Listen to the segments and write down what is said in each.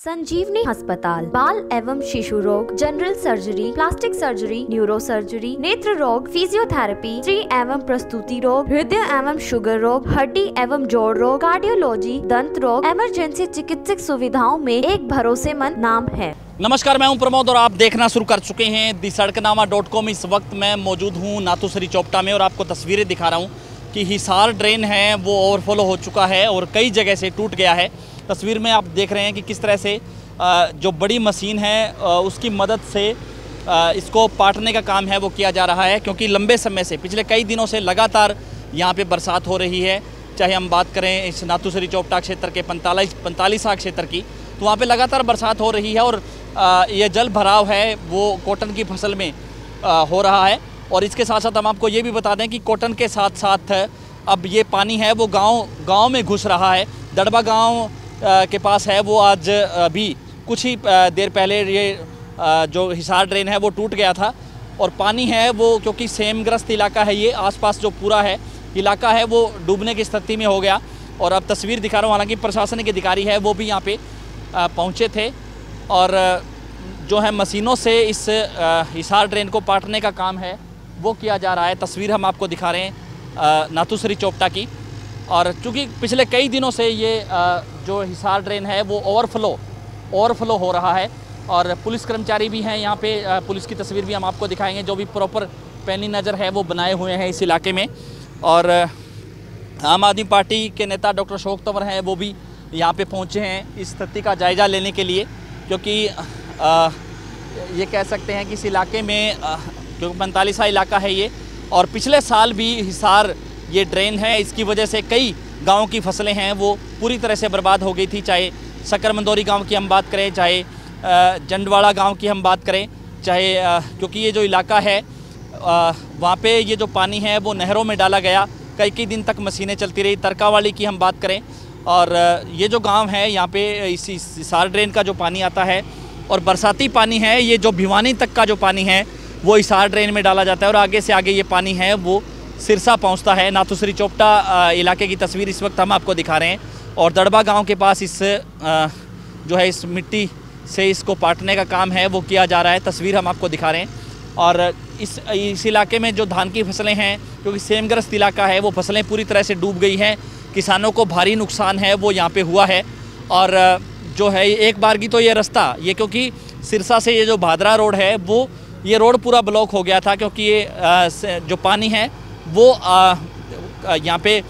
संजीवनी अस्पताल बाल एवं शिशु रोग, general surgery, plastic surgery, neuro surgery, नेत्र रोग, फिजियोथेरेपी, स्त्री एवं प्रसूति रोग, हृदय एवं शुगर रोग, हड्डी एवं जोड़ रोग, कार्डियोलॉजी, दंत रोग, इमरजेंसी चिकित्सक सुविधाओं में एक भरोसेमंद नाम है। नमस्कार, मैं हूं प्रमोद और आप देखना शुरू कर चुके हैं दी-सड़कनामा.com। इस वक्त मैं मौजूद हूं नाथुसरी चोपटा में और आपको तस्वीरें दिखा रहा हूं कि हिसार ड्रेन है वो ओवरफ्लो हो चुका है और कई जगह से टूट गया है। तस्वीर में आप देख रहे हैं कि किस तरह से जो बड़ी मशीन है उसकी मदद से इसको पाटने का काम है वो किया जा रहा है, क्योंकि लंबे समय से पिछले कई दिनों से लगातार यहाँ पे बरसात हो रही है। चाहे हम बात करें इस नाथुसरी चोपटा क्षेत्र के 45 क्षेत्र की, तो वहाँ पे लगातार बरसात हो रही है और ये जल भराव है वो कॉटन की फसल में हो रहा है। और इसके साथ साथ हम आपको ये भी बता दें कि कॉटन के साथ साथ अब ये पानी है वो गाँव में घुस रहा है। दड़बा गाँव के पास है वो आज अभी कुछ ही देर पहले ये जो हिसार ड्रेन है वो टूट गया था और पानी है वो, क्योंकि सेमग्रस्त इलाका है ये, आसपास जो पूरा है इलाका है वो डूबने की स्थिति में हो गया। और अब तस्वीर दिखा रहा हूँ, हालांकि प्रशासनिक अधिकारी है वो भी यहाँ पे पहुँचे थे और जो है मशीनों से इस हिसार ड्रेन को पाटने का काम है वो किया जा रहा है। तस्वीर हम आपको दिखा रहे हैं नाथुसरी चोपटा की। और चूँकि पिछले कई दिनों से ये जो हिसार ड्रेन है वो ओवरफ्लो हो रहा है और पुलिस कर्मचारी भी हैं यहाँ पे। पुलिस की तस्वीर भी हम आपको दिखाएंगे, जो भी प्रॉपर पैनी नज़र है वो बनाए हुए हैं इस इलाके में। और आम आदमी पार्टी के नेता डॉक्टर अशोक तंवर हैं वो भी यहाँ पे पहुँचे हैं इस स्थिति का जायज़ा लेने के लिए, क्योंकि ये कह सकते हैं कि इस इलाके में क्योंकि 45 इलाका है ये, और पिछले साल भी हिसार ये ड्रेन है इसकी वजह से कई गाँव की फसलें हैं वो पूरी तरह से बर्बाद हो गई थी। चाहे सकरमंदौरी गांव की हम बात करें, चाहे जंडवाड़ा गांव की हम बात करें, चाहे क्योंकि ये जो इलाका है वहाँ पे ये जो पानी है वो नहरों में डाला गया, कई दिन तक मशीनें चलती रही। तरकावाली की हम बात करें और ये जो गाँव है यहाँ पे इस हिसार ड्रेन का जो पानी आता है और बरसाती पानी है, ये जो भिवानी तक का जो पानी है वो हिसार ड्रेन में डाला जाता है और आगे से आगे ये पानी है वो सिरसा पहुंचता है। नाथुसरी चोपटा इलाके की तस्वीर इस वक्त हम आपको दिखा रहे हैं और दड़बा गांव के पास इस जो है इस मिट्टी से इसको पाटने का काम है वो किया जा रहा है। तस्वीर हम आपको दिखा रहे हैं और इस इलाके में जो धान की फसलें हैं, क्योंकि सेमग्रस्त इलाका है, वो फसलें पूरी तरह से डूब गई हैं। किसानों को भारी नुकसान है वो यहाँ पर हुआ है। और जो है एक बार की तो ये रास्ता ये, क्योंकि सिरसा से ये जो भादरा रोड है वो ये रोड पूरा ब्लॉक हो गया था, क्योंकि ये जो पानी है वो यहाँ पे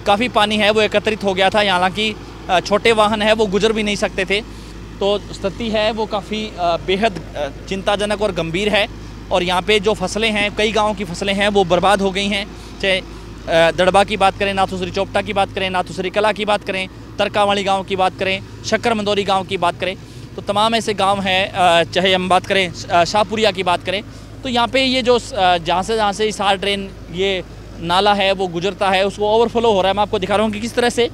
काफ़ी पानी है वो एकत्रित हो गया था। हालांकि छोटे वाहन है वो गुजर भी नहीं सकते थे, तो स्थिति है वो काफ़ी बेहद चिंताजनक और गंभीर है। और यहाँ पे जो फसलें हैं, कई गाँव की फसलें हैं वो बर्बाद हो गई हैं। चाहे दड़बा की बात करें, नाथुसरी चोपटा की बात करें, नाथुसरी कला की बात करें, तरकावाली गाँव की बात करें, शक्करमंदौरी गाँव की बात करें, तो तमाम ऐसे गाँव हैं। चाहे हम बात करें शाहपुरिया की बात करें, तो यहाँ पे ये जो जहाँ से हिसार ड्रेन ये नाला है वो गुजरता है उसको ओवरफ्लो हो रहा है। मैं आपको दिखा रहा हूँ कि किस तरह से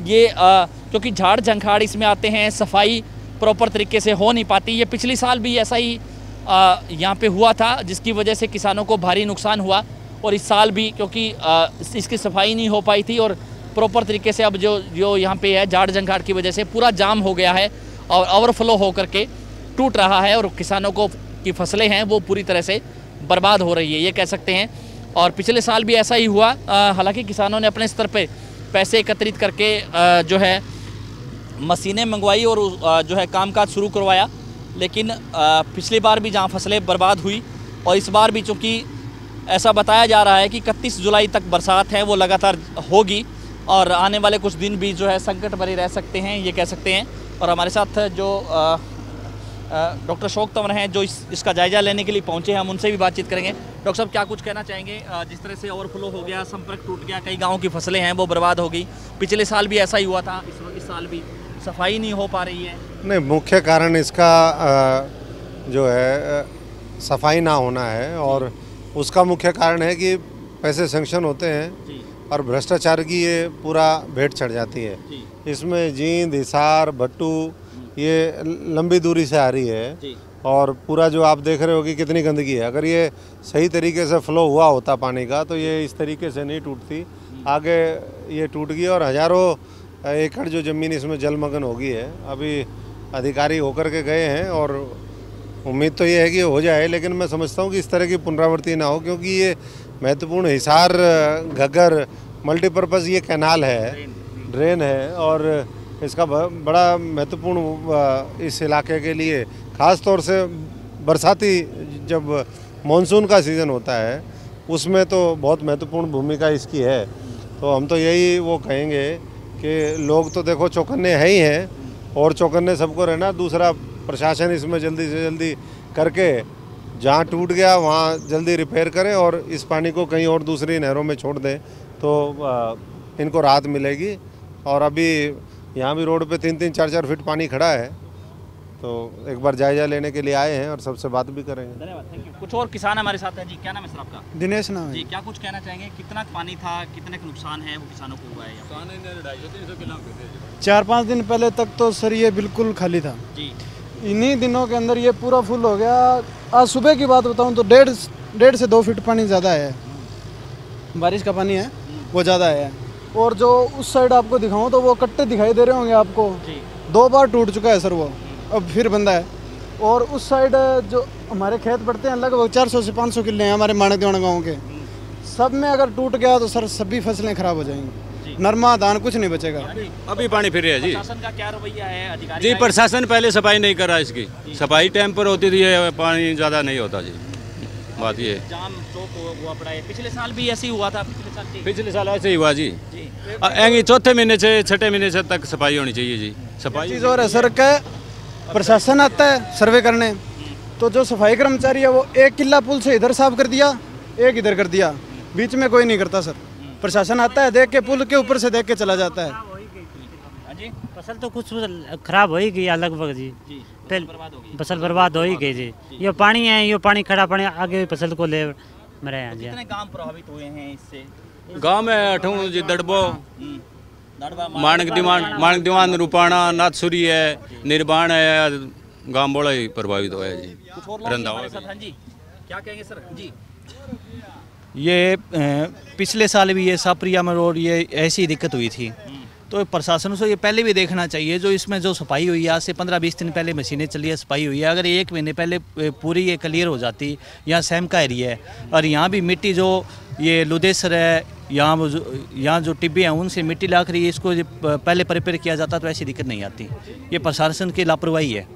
ये क्योंकि झाड़ झंखाड़ इसमें आते हैं, सफाई प्रॉपर तरीके से हो नहीं पाती। ये पिछली साल भी ऐसा ही यहाँ पे हुआ था, जिसकी वजह से किसानों को भारी नुकसान हुआ। और इस साल भी क्योंकि इसकी सफाई नहीं हो पाई थी और प्रॉपर तरीके से अब जो यहाँ पे है झाड़ झंखाड़ की वजह से पूरा जाम हो गया है और ओवरफ्लो हो करके टूट रहा है और किसानों को की फसलें हैं वो पूरी तरह से बर्बाद हो रही है, ये कह सकते हैं। और पिछले साल भी ऐसा ही हुआ। हालांकि किसानों ने अपने स्तर पे पैसे एकत्रित करके जो है मशीनें मंगवाई और जो है कामकाज शुरू करवाया, लेकिन पिछली बार भी जहां फसलें बर्बाद हुई और इस बार भी चूँकि ऐसा बताया जा रहा है कि 31 जुलाई तक बरसात है वो लगातार होगी और आने वाले कुछ दिन भी जो है संकट भरे रह सकते हैं, ये कह सकते हैं। और हमारे साथ जो डॉक्टर अशोक तंवर हैं जो इसका जायजा लेने के लिए पहुंचे हैं, हम उनसे भी बातचीत करेंगे। डॉक्टर साहब, क्या कुछ कहना चाहेंगे? जिस तरह से ओवरफ्लो हो गया, संपर्क टूट गया, कई गांवों की फसलें हैं वो बर्बाद हो गई, पिछले साल भी ऐसा ही हुआ था, इस साल भी सफाई नहीं हो पा रही है। नहीं, मुख्य कारण इसका जो है सफाई ना होना है और उसका मुख्य कारण है कि पैसे सेंक्शन होते हैं और भ्रष्टाचार की ये पूरा भेंट चढ़ जाती है। इसमें जींद, हिसार, भट्टू ये लंबी दूरी से आ रही है और पूरा जो आप देख रहे हो कि कितनी गंदगी है। अगर ये सही तरीके से फ्लो हुआ होता पानी का तो ये इस तरीके से नहीं टूटती, आगे ये टूट गई और हज़ारों एकड़ जो ज़मीन इसमें जलमग्न हो गई है। अभी अधिकारी होकर के गए हैं और उम्मीद तो ये है कि हो जाए, लेकिन मैं समझता हूँ कि इस तरह की पुनरावृत्ति ना हो, क्योंकि ये महत्वपूर्ण हिसार घग्गर मल्टीपर्पज़ ये कैनाल है, ड्रेन है, और इसका बड़ा महत्वपूर्ण इस इलाके के लिए, ख़ास तौर से बरसाती जब मानसून का सीज़न होता है उसमें तो बहुत महत्वपूर्ण भूमिका इसकी है। तो हम तो यही वो कहेंगे कि लोग तो देखो चौकन्ने हैं ही हैं, और चौकन्ने सबको रहना। दूसरा, प्रशासन इसमें जल्दी से जल्दी करके जहाँ टूट गया वहाँ जल्दी रिपेयर करें और इस पानी को कहीं और दूसरी नहरों में छोड़ दें, तो इनको राहत मिलेगी। और अभी यहाँ भी रोड पे 3-3, 4-4 फीट पानी खड़ा है, तो एक बार जायजा लेने के लिए आए हैं और सबसे बात भी करेंगे। धन्यवाद, थैंक यू। कुछ और किसान हमारे साथ हैं जी, क्या नाम है सर आपका? दिनेश नाम है जी। क्या कुछ कहना चाहेंगे, कितना पानी था, कितने का नुकसान है वो किसानों को हुआ है? 4-5 दिन पहले तक तो सर ये बिल्कुल खाली था जी। इन्हीं दिनों के अंदर ये पूरा फुल हो गया। आज सुबह की बात बताऊं तो 1.5 से 2 फीट पानी ज़्यादा है, बारिश का पानी है वो ज़्यादा है। और जो उस साइड आपको दिखाऊं तो वो कट्टे दिखाई दे रहे होंगे आपको जी। 2 बार टूट चुका है सर वो, अब फिर बंदा है। और उस साइड जो हमारे खेत पड़ते हैं लगभग 400 से 500 किले हैं हमारे माणक दीवाना गाँव के, सब में अगर टूट गया तो सर सभी फसलें खराब हो जाएंगी, नरमा धान कुछ नहीं बचेगा। अभी पानी फिर है जी। प्रशासन का क्या रवैया है? अधिकारी जी प्रशासन पहले सफाई नहीं कर रहा, इसकी सफाई टाइम पर होती थी, ये पानी ज़्यादा नहीं होता जी। बात ये जाम चौक हुआ पड़ा है, पिछले साल भी ऐसे ही हुआ था। पिछले साल ऐसे ही हुआ जी। एंगी चौथे महीने से 6ठे महीने से तक सफाई होनी चाहिए जी। सफाई चीज़ और है सर, क्या प्रशासन आता है सर्वे करने, तो जो सफाई कर्मचारी है वो 1 किला पुल से इधर साफ कर दिया, 1 इधर कर दिया, बीच में कोई नहीं करता सर। प्रशासन आता है, देख के पुल के ऊपर से देख के चला जाता है। फसल तो कुछ खराब हो ही गई लगभग जी, फसल बर्बाद हो ही गई जी। ये पानी है, ये पानी खड़ा पानी आगे फसल को ले मरे हैं जी। कितने गांव प्रभावित हुए हैं इससे? गांव में अठूँ जी, दड़बो, माणक दीवान, रूपाणा, नाथसुरी है, निर्बाण है, गांव बड़ा ही प्रभावित हुआ है जी। कुछ और रंधावा जी, क्या कहेंगे सर जी? ये पिछले साल भी ये साप्रिया में रोड ये ऐसी दिक्कत हुई थी, तो प्रशासन से ये पहले भी देखना चाहिए। जो इसमें जो सफाई हुई है, आज से 15-20 दिन पहले मशीनें चली है, सफाई हुई है, अगर 1 महीने पहले पूरी ये क्लियर हो जाती। यहाँ सैम का एरिया है और यहाँ भी मिट्टी जो ये लुदेसर है, यहाँ जो टिब्बे हैं उनसे मिट्टी ला कर इसको पहले प्रिपेयर किया जाता तो ऐसी दिक्कत नहीं आती। ये प्रशासन की लापरवाही है।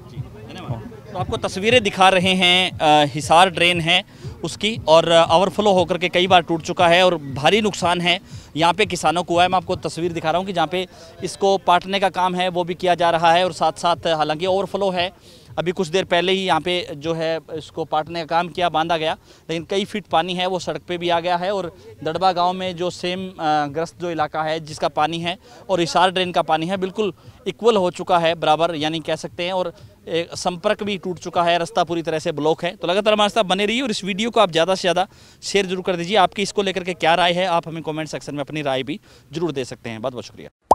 तो आपको तस्वीरें दिखा रहे हैं, हिसार ड्रेन है उसकी, और ओवरफ्लो होकर के कई बार टूट चुका है और भारी नुकसान है यहाँ पे किसानों को हुआ है। मैं आपको तस्वीर दिखा रहा हूँ कि जहाँ पे इसको पाटने का काम है वो भी किया जा रहा है, और साथ साथ हालांकि ओवरफ्लो है, अभी कुछ देर पहले ही यहाँ पे जो है इसको पाटने का काम किया, बांधा गया, लेकिन कई फीट पानी है वो सड़क पे भी आ गया है। और दड़बा गांव में जो सेम ग्रस्त जो इलाका है जिसका पानी है और हिसार ड्रेन का पानी है बिल्कुल इक्वल हो चुका है, बराबर यानी कह सकते हैं, और संपर्क भी टूट चुका है, रास्ता पूरी तरह से ब्लॉक है। तो लगातार हमारे साथ बने रहिए और इस वीडियो को आप ज़्यादा से ज़्यादा शेयर जरूर कर दीजिए। आपकी इसको लेकर के क्या राय है, आप हमें कमेंट सेक्शन में अपनी राय भी जरूर दे सकते हैं। बहुत बहुत शुक्रिया।